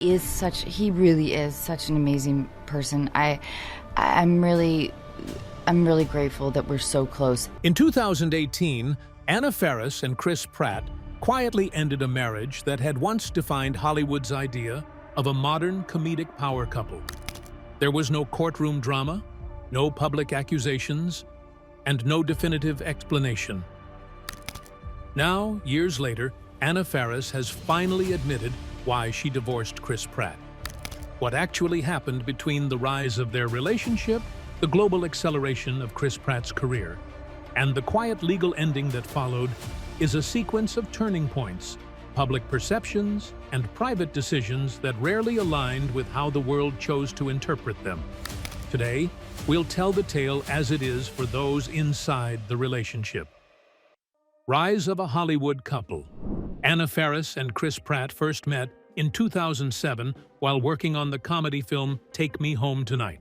He really is such an amazing person. I'm really grateful that we're so close. In 2018, Anna Faris and Chris Pratt quietly ended a marriage that had once defined Hollywood's idea of a modern comedic power couple. There was no courtroom drama, no public accusations, and no definitive explanation. Now, years later, Anna Faris has finally admitted why she divorced Chris Pratt. What actually happened between the rise of their relationship, the global acceleration of Chris Pratt's career, and the quiet legal ending that followed is a sequence of turning points, public perceptions, and private decisions that rarely aligned with how the world chose to interpret them. Today, we'll tell the tale as it is for those inside the relationship. Rise of a Hollywood couple. Anna Faris and Chris Pratt first met in 2007 while working on the comedy film Take Me Home Tonight,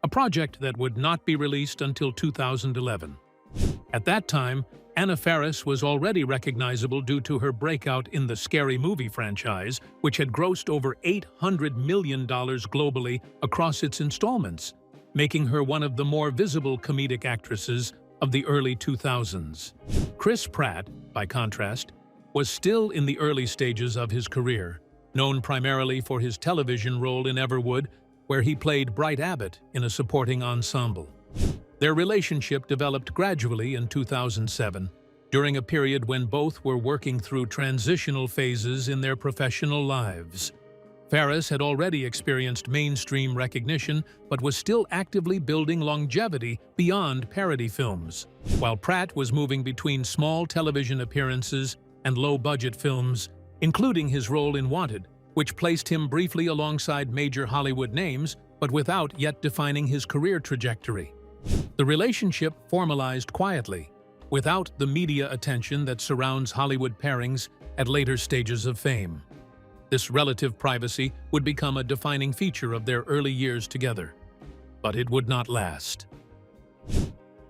a project that would not be released until 2011. At that time, Anna Faris was already recognizable due to her breakout in the Scary Movie franchise, which had grossed over $800 million globally across its installments, making her one of the more visible comedic actresses of the early 2000s. Chris Pratt, by contrast, was still in the early stages of his career, known primarily for his television role in Everwood, where he played Bright Abbott in a supporting ensemble. Their relationship developed gradually in 2007, during a period when both were working through transitional phases in their professional lives. Faris had already experienced mainstream recognition, but was still actively building longevity beyond parody films, while Pratt was moving between small television appearances and low-budget films, including his role in Wanted, which placed him briefly alongside major Hollywood names, but without yet defining his career trajectory. The relationship formalized quietly, without the media attention that surrounds Hollywood pairings at later stages of fame. This relative privacy would become a defining feature of their early years together. But it would not last.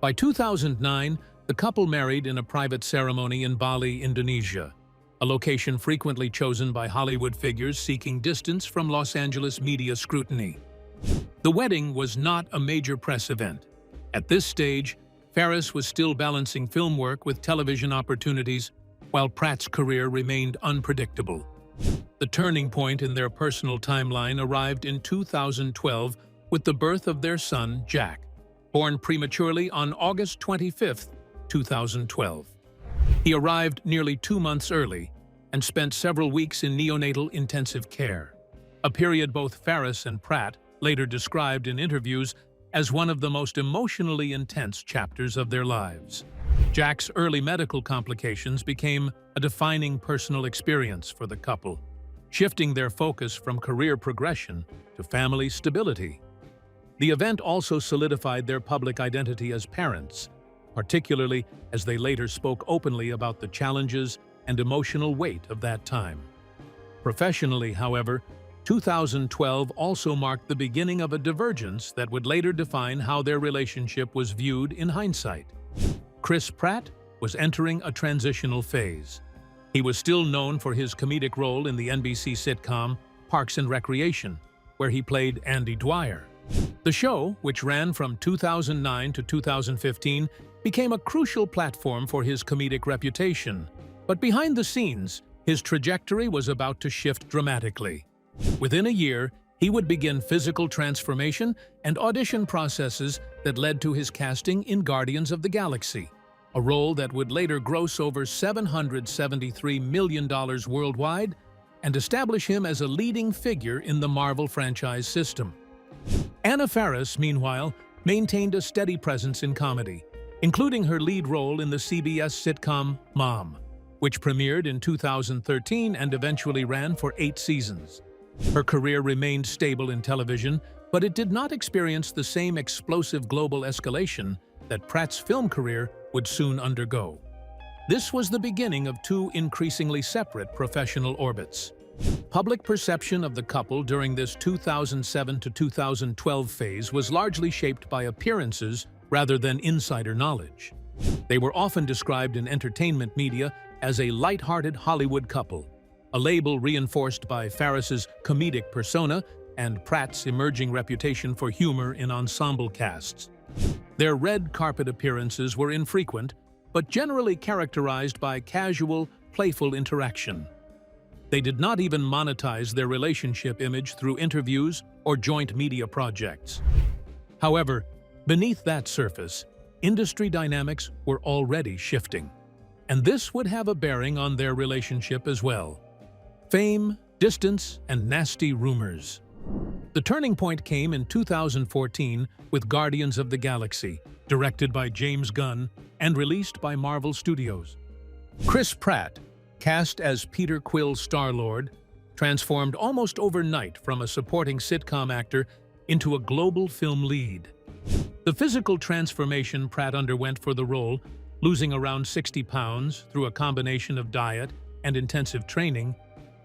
By 2009, the couple married in a private ceremony in Bali, Indonesia, a location frequently chosen by Hollywood figures seeking distance from Los Angeles media scrutiny. The wedding was not a major press event. At this stage, Faris was still balancing film work with television opportunities, while Pratt's career remained unpredictable. The turning point in their personal timeline arrived in 2012 with the birth of their son, Jack, born prematurely on August 25, 2012. He arrived nearly 2 months early and spent several weeks in neonatal intensive care, a period both Faris and Pratt later described in interviews as one of the most emotionally intense chapters of their lives. Jack's early medical complications became a defining personal experience for the couple, shifting their focus from career progression to family stability. The event also solidified their public identity as parents, particularly as they later spoke openly about the challenges and emotional weight of that time. Professionally, however, 2012 also marked the beginning of a divergence that would later define how their relationship was viewed in hindsight. Chris Pratt was entering a transitional phase. He was still known for his comedic role in the NBC sitcom Parks and Recreation, where he played Andy Dwyer. The show, which ran from 2009 to 2015, became a crucial platform for his comedic reputation. But behind the scenes, his trajectory was about to shift dramatically. Within a year, he would begin physical transformation and audition processes that led to his casting in Guardians of the Galaxy, a role that would later gross over $773 million worldwide and establish him as a leading figure in the Marvel franchise system. Anna Faris, meanwhile, maintained a steady presence in comedy, including her lead role in the CBS sitcom Mom, which premiered in 2013 and eventually ran for 8 seasons. Her career remained stable in television, but it did not experience the same explosive global escalation that Pratt's film career would soon undergo. This was the beginning of 2 increasingly separate professional orbits. Public perception of the couple during this 2007 to 2012 phase was largely shaped by appearances rather than insider knowledge. They were often described in entertainment media as a light-hearted Hollywood couple, a label reinforced by Faris's comedic persona and Pratt's emerging reputation for humor in ensemble casts. Their red carpet appearances were infrequent, but generally characterized by casual, playful interaction. They did not even monetize their relationship image through interviews or joint media projects. However, beneath that surface, industry dynamics were already shifting, and this would have a bearing on their relationship as well. Fame, distance, and nasty rumors. The turning point came in 2014 with Guardians of the Galaxy, directed by James Gunn and released by Marvel Studios. Chris Pratt, cast as Peter Quill's Star-Lord, transformed almost overnight from a supporting sitcom actor into a global film lead. The physical transformation Pratt underwent for the role, losing around 60 pounds through a combination of diet and intensive training,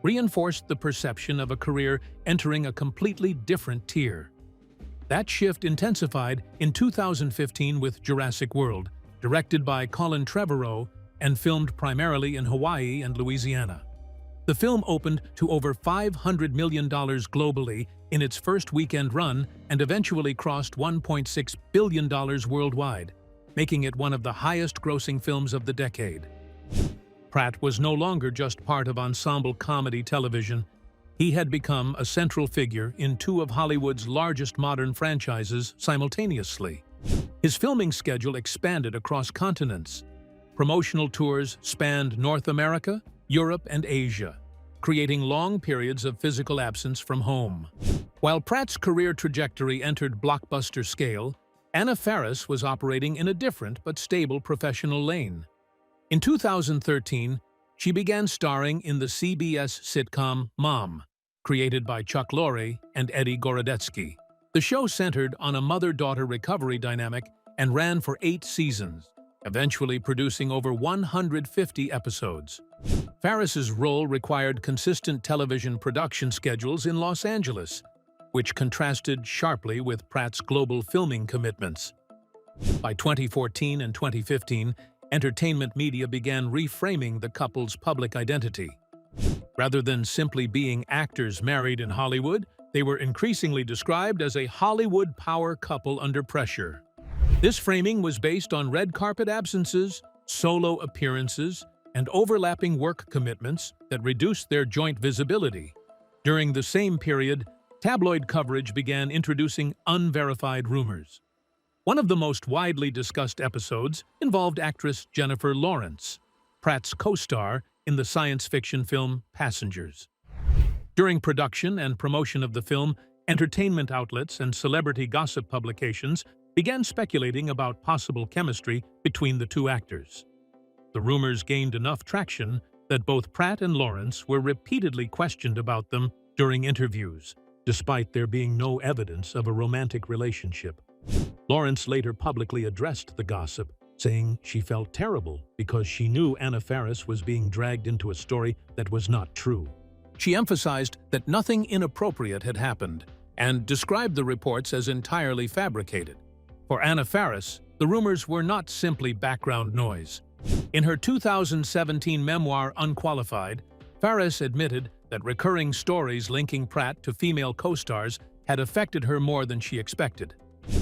reinforced the perception of a career entering a completely different tier. That shift intensified in 2015 with Jurassic World, directed by Colin Trevorrow and filmed primarily in Hawaii and Louisiana. The film opened to over $500 million globally in its first weekend run and eventually crossed $1.6 billion worldwide, making it one of the highest-grossing films of the decade. Pratt was no longer just part of ensemble comedy television. He had become a central figure in two of Hollywood's largest modern franchises simultaneously. His filming schedule expanded across continents. Promotional tours spanned North America, Europe, and Asia, creating long periods of physical absence from home. While Pratt's career trajectory entered blockbuster scale, Anna Faris was operating in a different but stable professional lane. In 2013, she began starring in the CBS sitcom Mom, created by Chuck Lorre and Eddie Gorodetsky. The show centered on a mother-daughter recovery dynamic and ran for 8 seasons, eventually producing over 150 episodes. Faris's role required consistent television production schedules in Los Angeles, which contrasted sharply with Pratt's global filming commitments. By 2014 and 2015, entertainment media began reframing the couple's public identity. Rather than simply being actors married in Hollywood, they were increasingly described as a Hollywood power couple under pressure. This framing was based on red carpet absences, solo appearances, and overlapping work commitments that reduced their joint visibility. During the same period, tabloid coverage began introducing unverified rumors. One of the most widely discussed episodes involved actress Jennifer Lawrence, Pratt's co-star in the science fiction film Passengers. During production and promotion of the film, entertainment outlets and celebrity gossip publications began speculating about possible chemistry between the two actors. The rumors gained enough traction that both Pratt and Lawrence were repeatedly questioned about them during interviews, despite there being no evidence of a romantic relationship. Lawrence later publicly addressed the gossip, saying she felt terrible because she knew Anna Faris was being dragged into a story that was not true. She emphasized that nothing inappropriate had happened and described the reports as entirely fabricated. For Anna Faris, the rumors were not simply background noise. In her 2017 memoir Unqualified, Faris admitted that recurring stories linking Pratt to female co-stars had affected her more than she expected.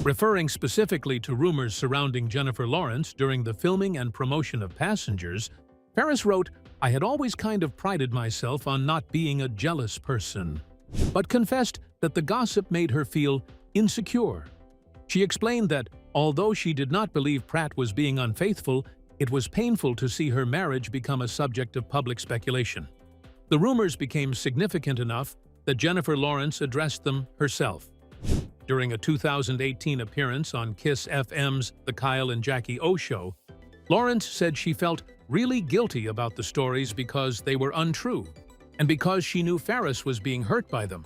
Referring specifically to rumors surrounding Jennifer Lawrence during the filming and promotion of Passengers, Faris wrote, "I had always kind of prided myself on not being a jealous person," but confessed that the gossip made her feel insecure. She explained that, although she did not believe Pratt was being unfaithful, it was painful to see her marriage become a subject of public speculation. The rumors became significant enough that Jennifer Lawrence addressed them herself. During a 2018 appearance on Kiss FM's The Kyle and Jackie O Show, Lawrence said she felt really guilty about the stories because they were untrue, and because she knew Faris was being hurt by them.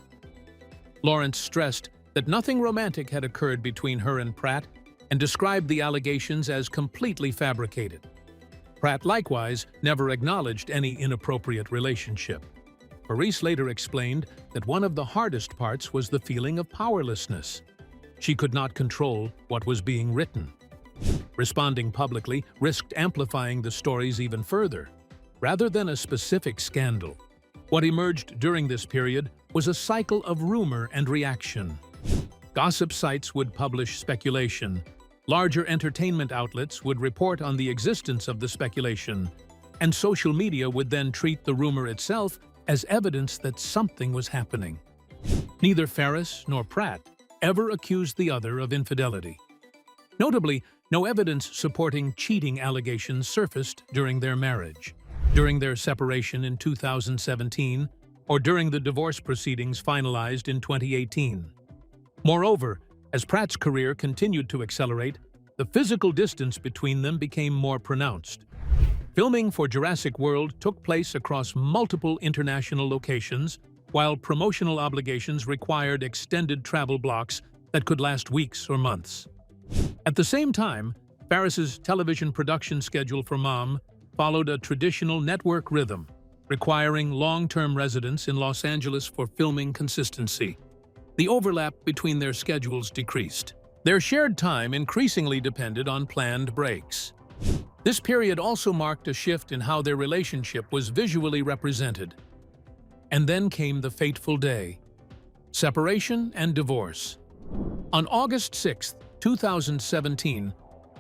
Lawrence stressed that nothing romantic had occurred between her and Pratt and described the allegations as completely fabricated. Pratt likewise never acknowledged any inappropriate relationship. Faris later explained that one of the hardest parts was the feeling of powerlessness. She could not control what was being written. Responding publicly risked amplifying the stories even further. Rather than a specific scandal, What emerged during this period was a cycle of rumor and reaction. Gossip sites would publish speculation. Larger entertainment outlets would report on the existence of the speculation, and social media would then treat the rumor itself as evidence that something was happening. Neither Faris nor Pratt ever accused the other of infidelity. Notably, no evidence supporting cheating allegations surfaced during their marriage, during their separation in 2017, or during the divorce proceedings finalized in 2018. Moreover, as Pratt's career continued to accelerate, the physical distance between them became more pronounced. Filming for Jurassic World took place across multiple international locations, while promotional obligations required extended travel blocks that could last weeks or months. At the same time, Faris's television production schedule for Mom followed a traditional network rhythm, requiring long-term residence in Los Angeles for filming consistency. The overlap between their schedules decreased. Their shared time increasingly depended on planned breaks. This period also marked a shift in how their relationship was visually represented. And then came the fateful day: separation and divorce. On August 6, 2017,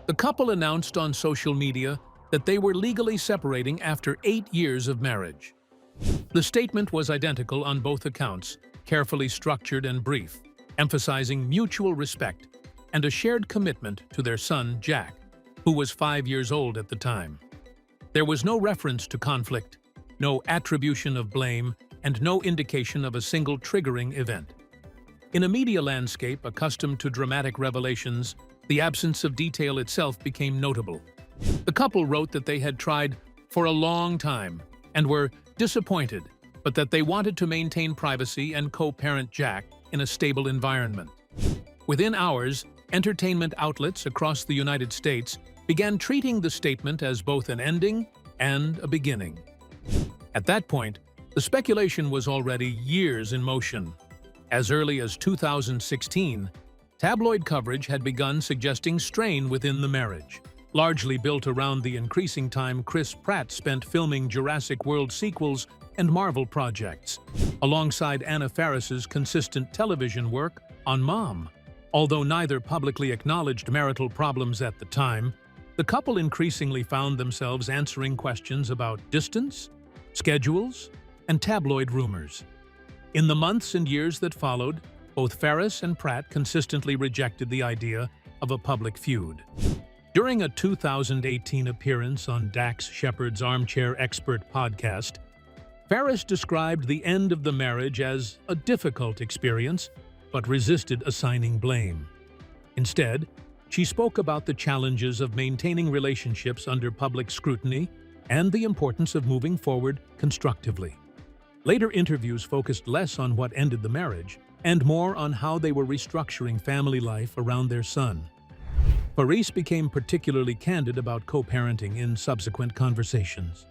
the couple announced on social media that they were legally separating after 8 years of marriage. The statement was identical on both accounts, carefully structured and brief, emphasizing mutual respect and a shared commitment to their son, Jack, who was 5 years old at the time. There was no reference to conflict, no attribution of blame, and no indication of a single triggering event. In a media landscape accustomed to dramatic revelations, the absence of detail itself became notable. The couple wrote that they had tried for a long time and were disappointed, but that they wanted to maintain privacy and co-parent Jack in a stable environment. Within hours, entertainment outlets across the United States began treating the statement as both an ending and a beginning. At that point, the speculation was already years in motion. As early as 2016, tabloid coverage had begun suggesting strain within the marriage, largely built around the increasing time Chris Pratt spent filming Jurassic World sequels and Marvel projects, alongside Anna Faris's consistent television work on Mom. Although neither publicly acknowledged marital problems at the time, the couple increasingly found themselves answering questions about distance, schedules, and tabloid rumors. In the months and years that followed, both Faris and Pratt consistently rejected the idea of a public feud. During a 2018 appearance on Dax Shepard's Armchair Expert podcast, Faris described the end of the marriage as a difficult experience, but resisted assigning blame. Instead, she spoke about the challenges of maintaining relationships under public scrutiny and the importance of moving forward constructively. Later interviews focused less on what ended the marriage and more on how they were restructuring family life around their son. Faris became particularly candid about co-parenting in subsequent conversations.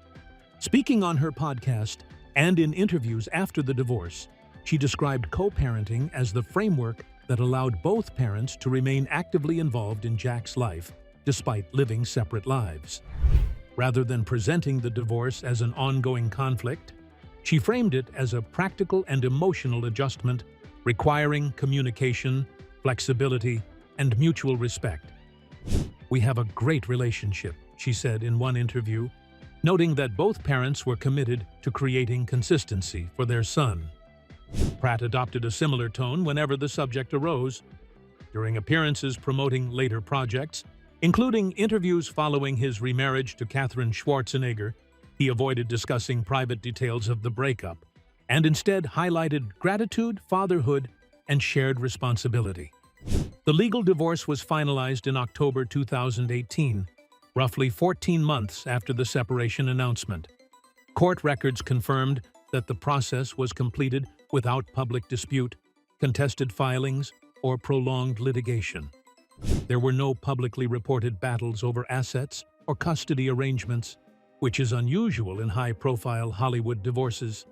Speaking on her podcast and in interviews after the divorce, she described co-parenting as the framework that allowed both parents to remain actively involved in Jack's life, despite living separate lives. Rather than presenting the divorce as an ongoing conflict, she framed it as a practical and emotional adjustment requiring communication, flexibility, and mutual respect. "We have a great relationship," she said in one interview, noting that both parents were committed to creating consistency for their son. Pratt adopted a similar tone whenever the subject arose. During appearances promoting later projects, including interviews following his remarriage to Katherine Schwarzenegger, he avoided discussing private details of the breakup and instead highlighted gratitude, fatherhood, and shared responsibility. The legal divorce was finalized in October 2018, roughly 14 months after the separation announcement. Court records confirmed that the process was completed without public dispute, contested filings, or prolonged litigation. There were no publicly reported battles over assets or custody arrangements, which is unusual in high-profile Hollywood divorces.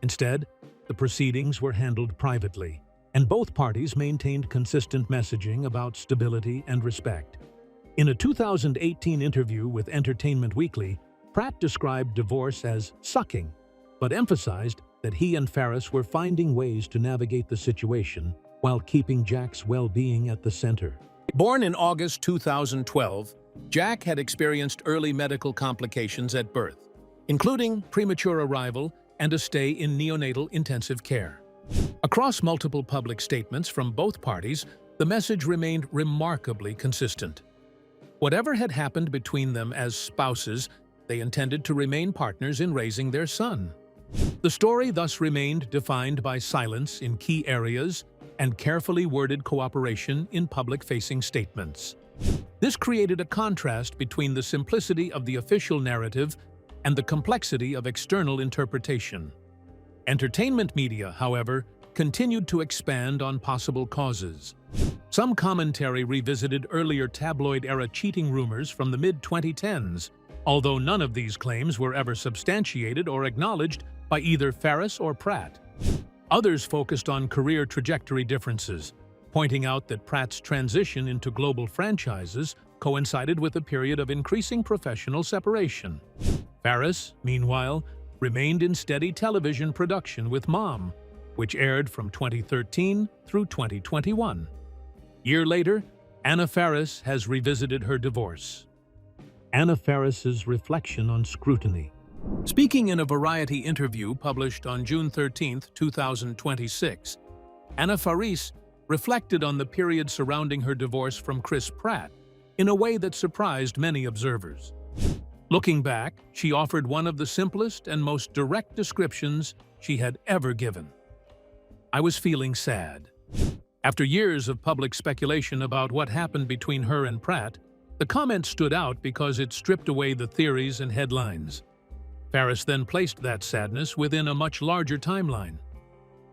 Instead, the proceedings were handled privately, and both parties maintained consistent messaging about stability and respect. In a 2018 interview with Entertainment Weekly, Pratt described divorce as sucking, but emphasized that he and Faris were finding ways to navigate the situation while keeping Jack's well-being at the center. Born in August 2012, Jack had experienced early medical complications at birth, including premature arrival and a stay in neonatal intensive care. Across multiple public statements from both parties, the message remained remarkably consistent. Whatever had happened between them as spouses, they intended to remain partners in raising their son. The story thus remained defined by silence in key areas and carefully worded cooperation in public-facing statements. This created a contrast between the simplicity of the official narrative and the complexity of external interpretation. Entertainment media, however, continued to expand on possible causes. Some commentary revisited earlier tabloid-era cheating rumors from the mid-2010s, although none of these claims were ever substantiated or acknowledged by either Faris or Pratt. Others focused on career trajectory differences, pointing out that Pratt's transition into global franchises coincided with a period of increasing professional separation. Faris, meanwhile, remained in steady television production with Mom, which aired from 2013 through 2021. A year later, Anna Faris has revisited her divorce. Anna Faris's reflection on scrutiny. Speaking in a Variety interview published on June 13, 2026, Anna Faris reflected on the period surrounding her divorce from Chris Pratt in a way that surprised many observers. Looking back, she offered one of the simplest and most direct descriptions she had ever given. "I was feeling sad." After years of public speculation about what happened between her and Pratt, the comment stood out because it stripped away the theories and headlines. Faris then placed that sadness within a much larger timeline.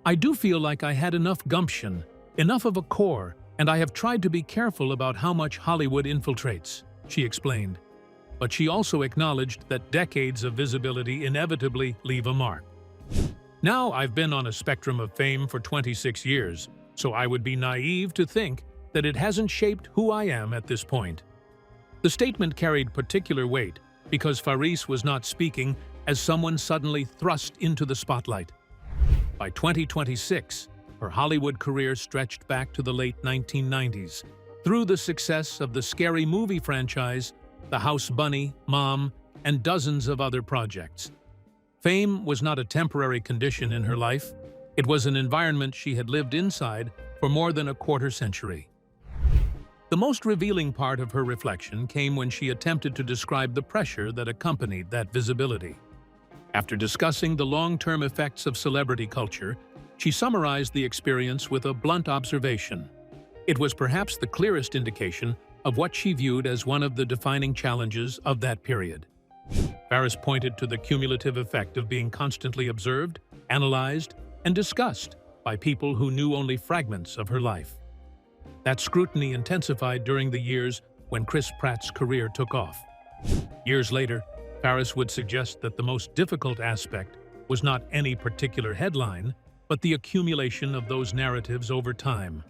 "I do feel like I had enough gumption, enough of a core, and I have tried to be careful about how much Hollywood infiltrates," she explained. But she also acknowledged that decades of visibility inevitably leave a mark. "Now I've been on a spectrum of fame for 26 years, so I would be naive to think that it hasn't shaped who I am at this point." The statement carried particular weight because Faris was not speaking as someone suddenly thrust into the spotlight. By 2026, her Hollywood career stretched back to the late 1990s, through the success of the Scary Movie franchise, The House Bunny, Mom, and dozens of other projects. Fame was not a temporary condition in her life. It was an environment she had lived inside for more than a quarter century. The most revealing part of her reflection came when she attempted to describe the pressure that accompanied that visibility. After discussing the long-term effects of celebrity culture, she summarized the experience with a blunt observation. It was perhaps the clearest indication of what she viewed as one of the defining challenges of that period. Faris pointed to the cumulative effect of being constantly observed, analyzed, and discussed by people who knew only fragments of her life. That scrutiny intensified during the years when Chris Pratt's career took off. Years later, Faris would suggest that the most difficult aspect was not any particular headline, but the accumulation of those narratives over time.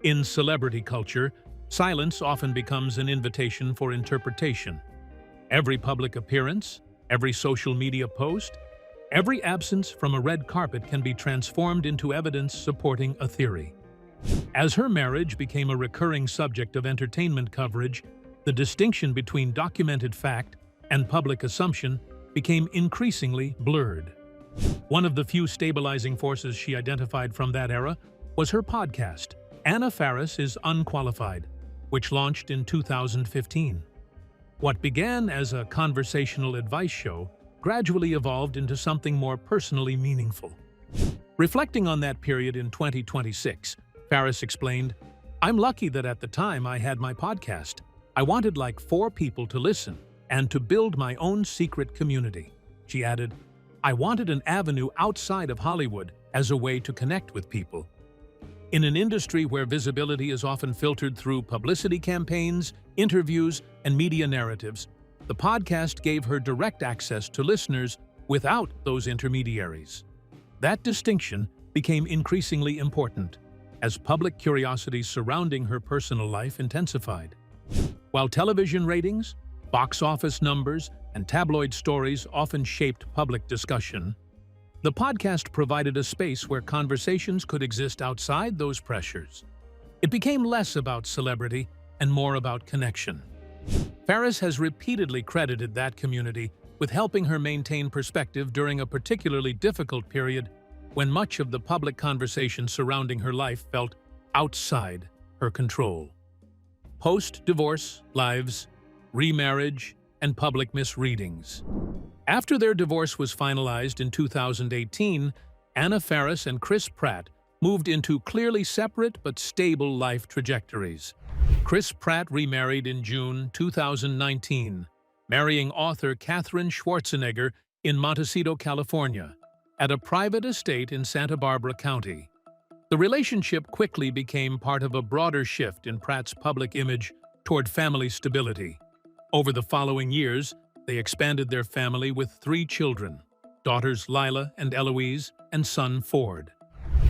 In celebrity culture, silence often becomes an invitation for interpretation. Every public appearance, every social media post, every absence from a red carpet can be transformed into evidence supporting a theory. As her marriage became a recurring subject of entertainment coverage, the distinction between documented fact and public assumption became increasingly blurred. One of the few stabilizing forces she identified from that era was her podcast, Anna Faris is Unqualified, which launched in 2015. What began as a conversational advice show gradually evolved into something more personally meaningful. Reflecting on that period in 2026, Faris explained, "I'm lucky that at the time I had my podcast. I wanted like 4 people to listen and to build my own secret community." She added, "I wanted an avenue outside of Hollywood as a way to connect with people." In an industry where visibility is often filtered through publicity campaigns, interviews, and media narratives, the podcast gave her direct access to listeners without those intermediaries. That distinction became increasingly important as public curiosity surrounding her personal life intensified. While television ratings, box office numbers, and tabloid stories often shaped public discussion, The podcast provided a space where conversations could exist outside those pressures. It became less about celebrity and more about connection. Faris has repeatedly credited that community with helping her maintain perspective during a particularly difficult period when much of the public conversation surrounding her life felt outside her control. Post-divorce lives, remarriage, and public misreadings. After their divorce was finalized in 2018, Anna Faris and Chris Pratt moved into clearly separate but stable life trajectories. Chris Pratt remarried in June 2019, marrying author Katherine Schwarzenegger in Montecito, California, at a private estate in Santa Barbara County. The relationship quickly became part of a broader shift in Pratt's public image toward family stability. Over the following years, they expanded their family with 3 children, daughters Lila and Eloise, and son Ford.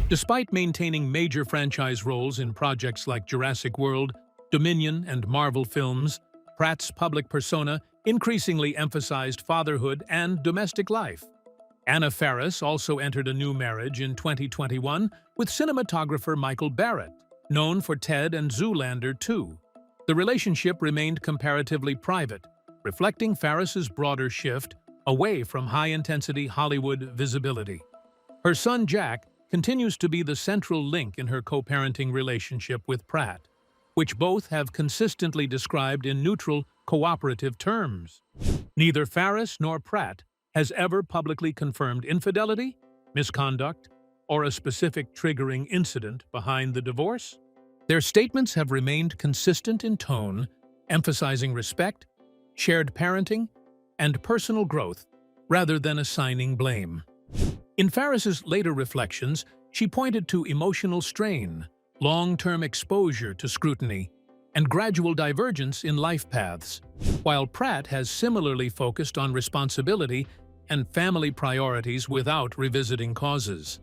Despite maintaining major franchise roles in projects like Jurassic World, Dominion, and Marvel films, Pratt's public persona increasingly emphasized fatherhood and domestic life. Anna Faris also entered a new marriage in 2021 with cinematographer Michael Barrett, known for Ted and Zoolander 2. The relationship remained comparatively private, reflecting Faris's broader shift away from high-intensity Hollywood visibility. Her son Jack continues to be the central link in her co-parenting relationship with Pratt, which both have consistently described in neutral, cooperative terms. Neither Faris nor Pratt has ever publicly confirmed infidelity, misconduct, or a specific triggering incident behind the divorce. Their statements have remained consistent in tone, emphasizing respect, shared parenting, and personal growth, rather than assigning blame. In Faris's later reflections, she pointed to emotional strain, long-term exposure to scrutiny, and gradual divergence in life paths, while Pratt has similarly focused on responsibility and family priorities without revisiting causes.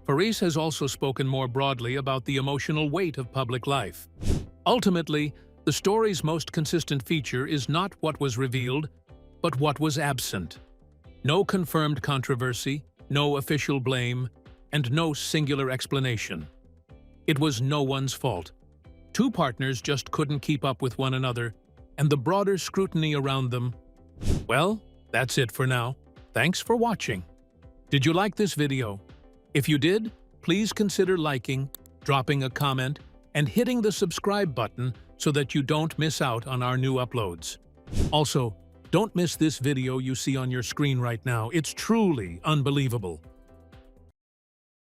Faris has also spoken more broadly about the emotional weight of public life. Ultimately, the story's most consistent feature is not what was revealed, but what was absent. No confirmed controversy, no official blame, and no singular explanation. It was no one's fault. 2 partners just couldn't keep up with one another, and the broader scrutiny around them. Well, that's it for now. Thanks for watching. Did you like this video? If you did, please consider liking, dropping a comment, and hitting the subscribe button so that you don't miss out on our new uploads. Also, don't miss this video you see on your screen right now. It's truly unbelievable.